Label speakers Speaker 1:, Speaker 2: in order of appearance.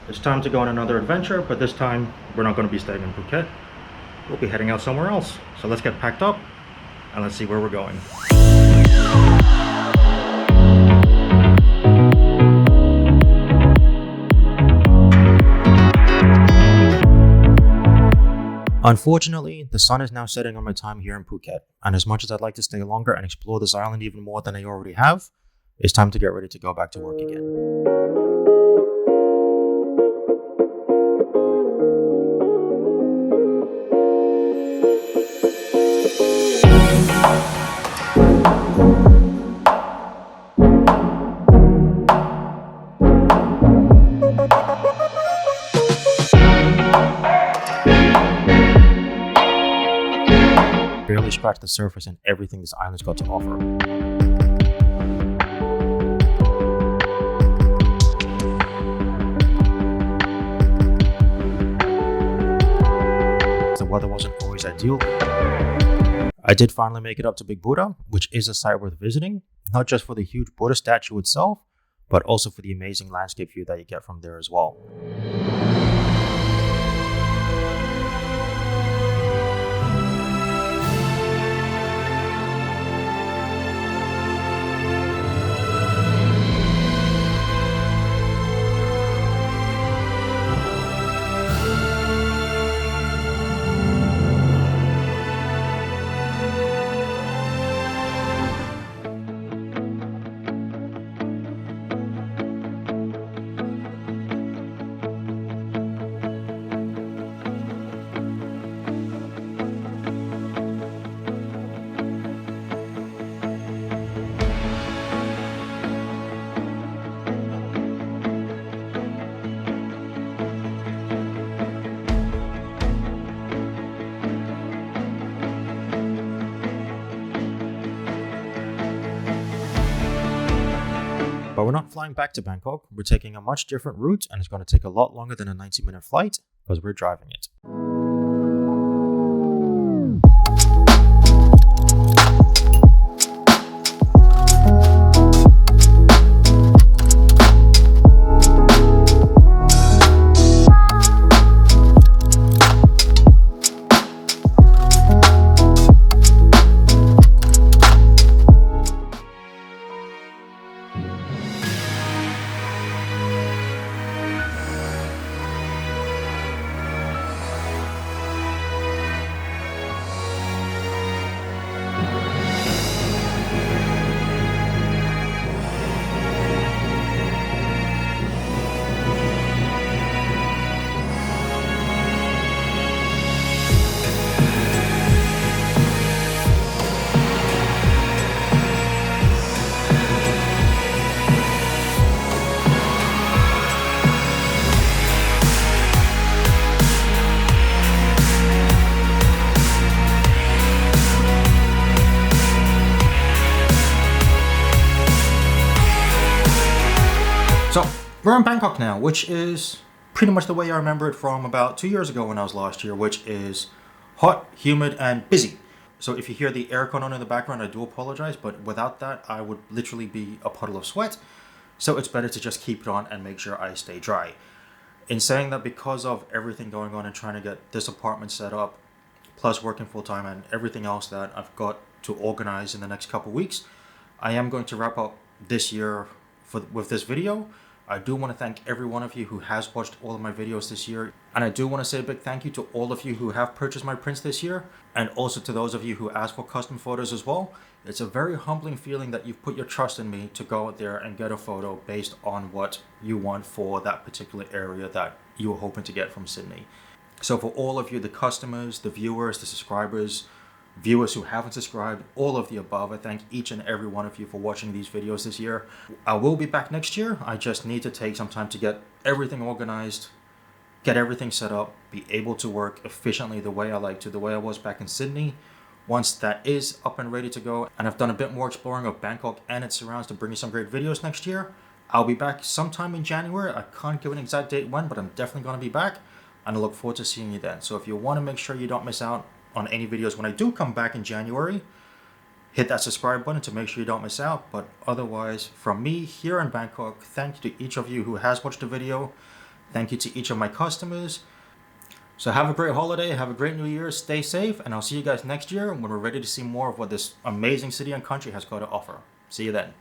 Speaker 1: It's time to go on another adventure, but this time we're not going to be staying in Phuket. We'll be heading out somewhere else. So let's get packed up and let's see where we're going. Unfortunately, the sun is now setting on my time here in Phuket, and as much as I'd like to stay longer and explore this island even more than I already have, it's time to get ready to go back to work again. Barely scratched the surface and everything this island's got to offer. The weather wasn't always ideal. I did finally make it up to Big Buddha, which is a site worth visiting, not just for the huge Buddha statue itself, but also for the amazing landscape view that you get from there as well. But we're not flying back to Bangkok, we're taking a much different route and it's going to take a lot longer than a 90-minute flight because we're driving it. So, we're in Bangkok now, which is pretty much the way I remember it from about 2 years ago when I was last here, which is hot, humid, and busy. So if you hear the aircon on in the background, I do apologize, but without that, I would literally be a puddle of sweat. So it's better to just keep it on and make sure I stay dry. In saying that, because of everything going on and trying to get this apartment set up, plus working full time and everything else that I've got to organize in the next couple weeks, I am going to wrap up this year with this video. I do want to thank every one of you who has watched all of my videos this year. And I do want to say a big thank you to all of you who have purchased my prints this year. And also to those of you who asked for custom photos as well. It's a very humbling feeling that you've put your trust in me to go out there and get a photo based on what you want for that particular area that you were hoping to get from Sydney. So for all of you, the customers, the viewers, the subscribers, viewers who haven't subscribed, all of the above, I thank each and every one of you for watching these videos this year. I will be back next year. I just need to take some time to get everything organized, get everything set up, be able to work efficiently the way I like to, the way I was back in Sydney. Once that is up and ready to go, and I've done a bit more exploring of Bangkok and its surrounds to bring you some great videos next year, I'll be back sometime in January. I can't give an exact date when, but I'm definitely going to be back, and I look forward to seeing you then. So if you want to make sure you don't miss out on any videos when I do come back in January, hit that subscribe button to make sure you don't miss out. But otherwise, from me here in Bangkok, thank you to each of you who has watched the video. Thank you to each of my customers. So have a great holiday, have a great New Year, stay safe, and I'll see you guys next year when we're ready to see more of what this amazing city and country has got to offer. See you then.